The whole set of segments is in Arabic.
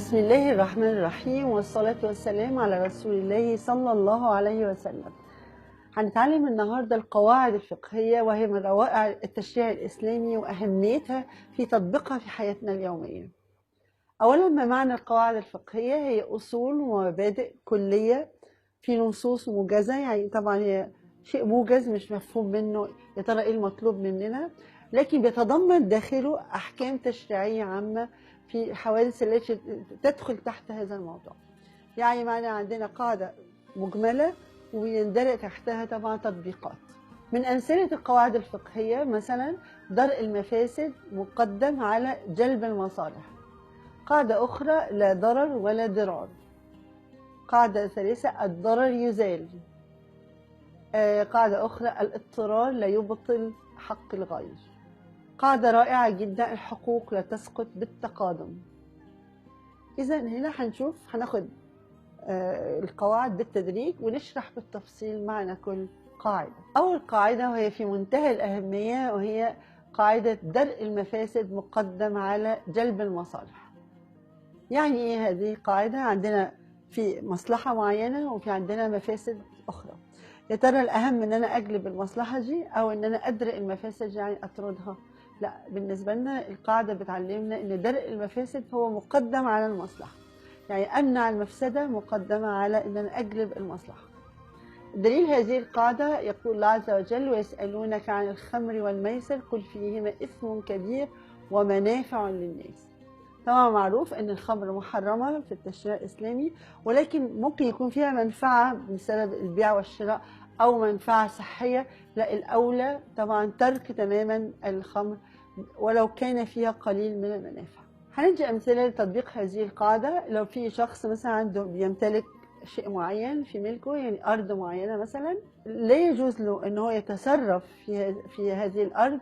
بسم الله الرحمن الرحيم، والصلاة والسلام على رسول الله صلى الله عليه وسلم. هنتعلم النهاردة القواعد الفقهية، وهي من روائع التشريع الإسلامي وأهميتها في تطبيقها في حياتنا اليومية. أولا، ما معنى القواعد الفقهية؟ هي أصول ومبادئ كلية في نصوص موجزة، يعني طبعا هي شيء موجز مش مفهوم منه يا ترى إيه المطلوب مننا، لكن بيتضمن داخله أحكام تشريعية عامة في الحوادث التي تدخل تحت هذا الموضوع. يعني معنى عندنا قاعدة مجملة ويندرج تحتها طبعا تطبيقات. من أمثلة القواعد الفقهية مثلا درء المفاسد مقدم على جلب المصالح. قاعدة أخرى لا ضرر ولا ضرار. قاعدة ثالثة الضرر يزال. قاعدة أخرى الاضطرار لا يبطل حق الغير. قاعدة رائعة جدا الحقوق لا تسقط بالتقادم. إذا هنا هناخد القواعد بالتدريج ونشرح بالتفصيل معنى كل قاعدة. أول قاعدة وهي في منتهى الأهمية، وهي قاعدة درء المفاسد مقدم على جلب المصالح. يعني إيه هذه القاعدة؟ عندنا في مصلحة معينة وفي عندنا مفاسد أخرى. يا ترى الأهم إن أنا أجلب المصلحة دي أو إن أنا أدرء المفاسد يعني أطردها؟ لا، بالنسبة لنا القاعدة بتعلمنا إن درء المفاسد هو مقدم على المصلحة، يعني أمنع المفسدة مقدمة على إن أنا أجلب المصلحة. دليل هذه القاعدة يقول الله عز وجل: ويسألونك عن الخمر والميسر قل فيهما إثم كبير ومنافع للناس. طبعا معروف ان الخمر محرمه في التشريع الاسلامي، ولكن ممكن يكون فيها منفعه بسبب البيع والشراء او منفعه صحيه. لا، الاولى طبعا ترك تماما الخمر ولو كان فيها قليل من المنافع. هندي امثله لتطبيق هذه القاعده. لو في شخص مثلا عنده بيمتلك شيء معين في ملكه، يعني ارض معينه مثلا، لا يجوز له ان هو يتصرف في هذه الارض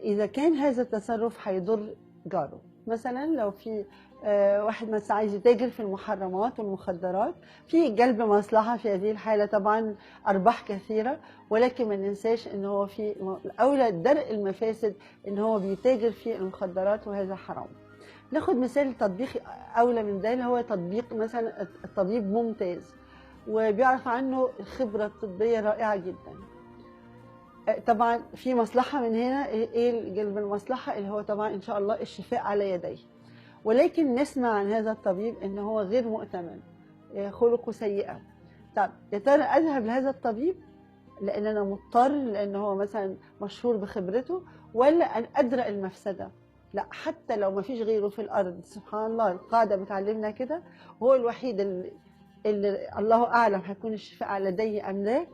اذا كان هذا التصرف هيضر جاره. مثلا لو في واحد مثلا عايز يتاجر في المحرمات والمخدرات، في جلب مصلحه في هذه الحاله طبعا ارباح كثيره، ولكن ما ننساش ان هو في الاولى درء المفاسد ان هو بيتاجر في المخدرات وهذا حرام. ناخد مثال تطبيقي اولى من ده، اللي هو تطبيق مثلا الطبيب ممتاز وبيعرف عنه الخبره الطبيه رائعه جدا. طبعا في مصلحه من هنا، ايه جلب المصلحه؟ اللي هو طبعا ان شاء الله الشفاء على يديه. ولكن نسمع عن هذا الطبيب ان هو غير مؤتمن، خلقه سيئه. طب يا ترى اذهب لهذا الطبيب لان انا مضطر، لان هو مثلا مشهور بخبرته، ولا ان ادرأ المفسده؟ لا، حتى لو ما فيش غيره في الارض، سبحان الله القاعده بتعلمنا كده، وهو الوحيد اللي الله اعلم هيكون الشفاء على يديه ام لا،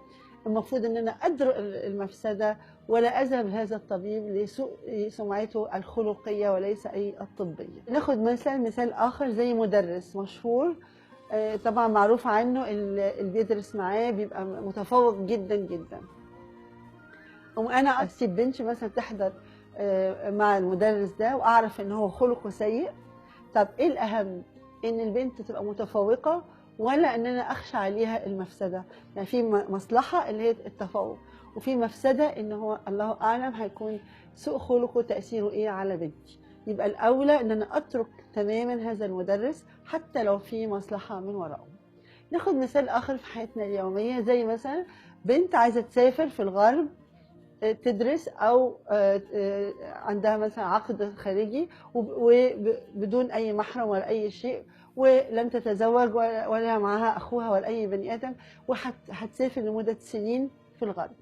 المفروض ان انا ادرأ المفسده ولا اذهب لهذا الطبيب لسوء سمعته الخلقيه وليس اي الطبيه. ناخد مثال اخر زي مدرس مشهور، طبعا معروف عنه اللي بيدرس معاه بيبقى متفوق جدا جدا، وانا اسيب بنتي مثلا تحضر مع المدرس ده واعرف ان هو خلقه سيء. طب ايه الاهم، ان البنت تبقى متفوقه ولا ان انا اخشى عليها المفسده؟ يعني في مصلحه اللي هي التفوق، وفي مفسده ان هو الله اعلم هيكون سوء خلقه تاثيره ايه على بنتي. يبقى الاولى ان انا اترك تماما هذا المدرس حتى لو في مصلحه من وراءه. ناخد مثال اخر في حياتنا اليوميه، زي مثلا بنت عايزه تسافر في الغرب تدرس، او عندها مثلا عقد خارجي وبدون اي محرم ولا اي شيء، ولم تتزوج ولا معها اخوها ولا اي بني ادم، وهتسافر لمده سنين في الغرب.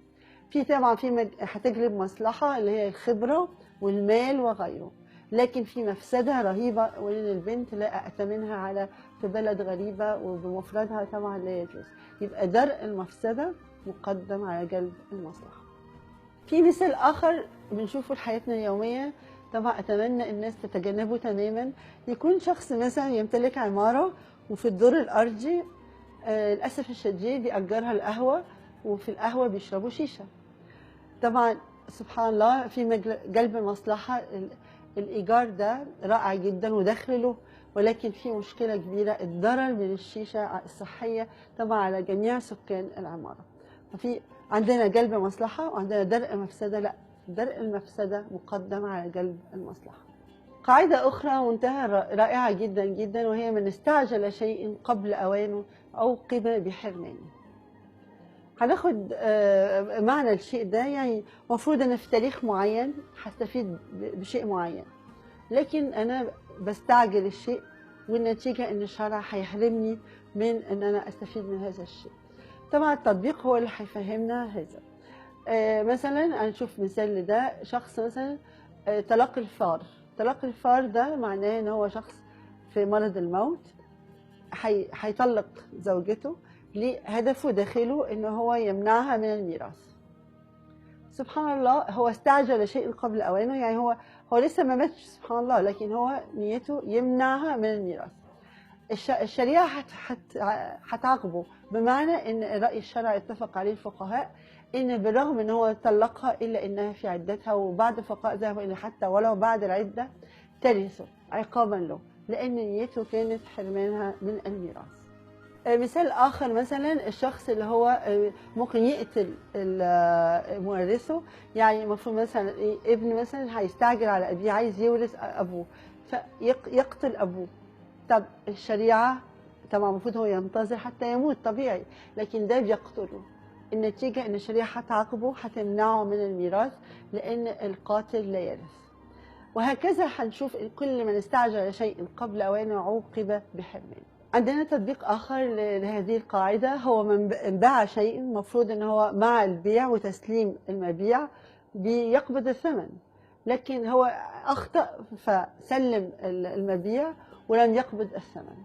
في طبعا هتجلب مصلحه اللي هي الخبره والمال وغيره، لكن في مفسده رهيبه وان البنت لا ائتمنها على في بلد غريبه وبمفردها طبعا لا يجوز. يبقى درء المفسده مقدم على جلب المصلحه. في مثال آخر بنشوفه في حياتنا اليومية، طبعا أتمنى الناس تتجنبه تماما. يكون شخص مثلا يمتلك عمارة وفي الدور الأرضي للأسف الشديد بيأجرها القهوة، وفي القهوة بيشربوا شيشة. طبعا سبحان الله في جلب المصلحة، الإيجار ده رائع جدا ودخل له، ولكن في مشكلة كبيرة، الضرر من الشيشة الصحية طبعا على جميع سكان العمارة. ففي عندنا جلب مصلحة وعندنا درء مفسدة، لا، درء المفسدة مقدم على جلب المصلحة. قاعدة أخرى منتهى رائعة جدا جدا، وهي من استعجل شيء قبل أوانه عوقب بحرمانه. هناخد معنى الشيء ده، يعني المفروض أنا في تاريخ معين هستفيد بشيء معين، لكن أنا بستعجل الشيء، والنتيجة إن الشرع هيحرمني من إن أنا أستفيد من هذا الشيء. طبعا التطبيق هو اللي هيفهمنا هذا. مثلا هنشوف مثال لده، شخص مثلا تلقي الفار. تلقي الفار ده معناه ان هو شخص في مرض الموت، هيطلق زوجته لهدفه داخله ان هو يمنعها من الميراث. سبحان الله، هو استعجل شيء قبل اوانه، يعني هو لسه ما ماتش سبحان الله، لكن هو نيته يمنعها من الميراث. الشريعه هتعاقبه، بمعنى ان راي الشرع اتفق عليه الفقهاء ان بالرغم ان هو طلقها الا انها في عدتها، وبعض الفقهاء ذهبوا الى حتى ولو بعد العده ترثه عقابا له، لان نيته كانت حرمانها من الميراث. مثال اخر، مثلا الشخص اللي هو ممكن يقتل مورثه، يعني المفروض مثلا ابن مثلا هيستعجل على ابيه، عايز يورث ابوه فيقتل ابوه. طب الشريعه طبعا المفروض هو ينتظر حتى يموت طبيعي، لكن ده بيقتله. النتيجه ان الشريعه هتعاقبه، هتمنعه من الميراث، لان القاتل لا يرث. وهكذا هنشوف كل من استعجل شيء قبل اوانه عوقب بحرمانه. عندنا تطبيق آخر لهذه القاعدة، هو من باع شيء المفروض أن هو مع البيع وتسليم المبيع بيقبض الثمن، لكن هو أخطأ فسلم المبيع ولم يقبض الثمن.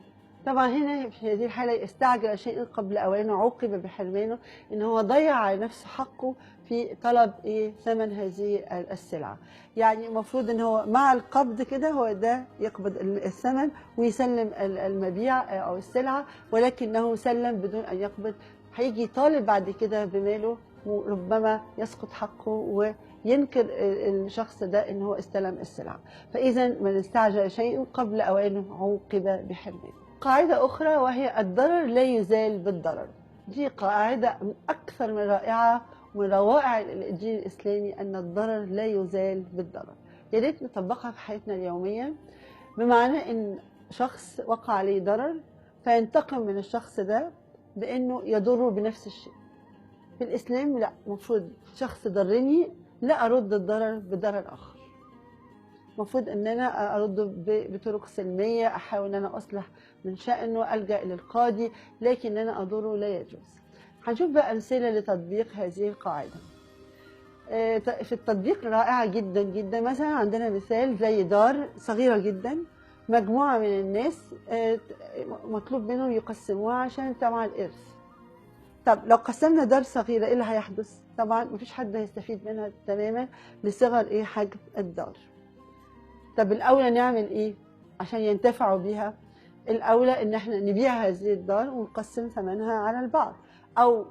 طبعا هنا في هذه الحالة استعجل شيء قبل أوانه عوقب بحرمانه، إن هو ضيع على نفسه حقه في طلب ثمن هذه السلعة. يعني المفروض إن هو مع القبض كده هو ده يقبض الثمن ويسلم المبيع أو السلعة، ولكنه سلم بدون أن يقبض. هيجي طالب بعد كده بماله، وربما يسقط حقه وينكر الشخص ده إن هو استلم السلعة. فإذا من استعجل شيء قبل أوانه عوقب بحرمانه. قاعدة أخرى وهي الضرر لا يزال بالضرر. دي قاعدة من أكثر من رائعة ومن روائع الدين الإسلامي، أن الضرر لا يزال بالضرر. يا ريت نطبقها في حياتنا اليومية، بمعنى أن شخص وقع عليه ضرر فينتقم من الشخص ده بأنه يضره بنفس الشيء. في الإسلام لا، المفروض شخص ضرني لا أرد الضرر بضرر آخر، المفروض ان انا ارده بطرق سلميه، احاول ان انا اصلح من شأنه، الجا للقاضي، لكن انا اضره لا يجوز. هنشوف بقى امثله لتطبيق هذه القاعده. في التطبيق رائعه جدا جدا. مثلا عندنا مثال زي دار صغيره جدا، مجموعه من الناس مطلوب منهم يقسموها عشان طبعا الارث. طب لو قسمنا دار صغيره ايه اللي هيحدث؟ طبعا مفيش حد هيستفيد منها تماما لصغر حجم الدار. طب الأولى نعمل إيه عشان ينتفعوا بيها؟ الأولى إن إحنا نبيع هذه الدار ونقسم ثمنها على البعض، أو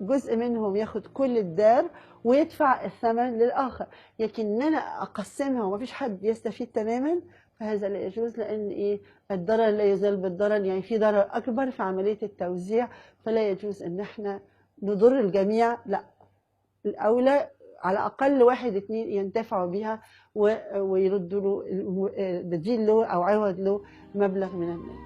جزء منهم ياخد كل الدار ويدفع الثمن للآخر. لكن إن أنا أقسمها ومفيش حد يستفيد تماما، فهذا لا يجوز، لأن الضرر لا يزال بالضرر، يعني في ضرر أكبر في عملية التوزيع، فلا يجوز إن إحنا نضر الجميع، لا، الأولى على الأقل واحد اتنين ينتفعوا بها ويردوا له بديل له أو عوض له مبلغ من المال.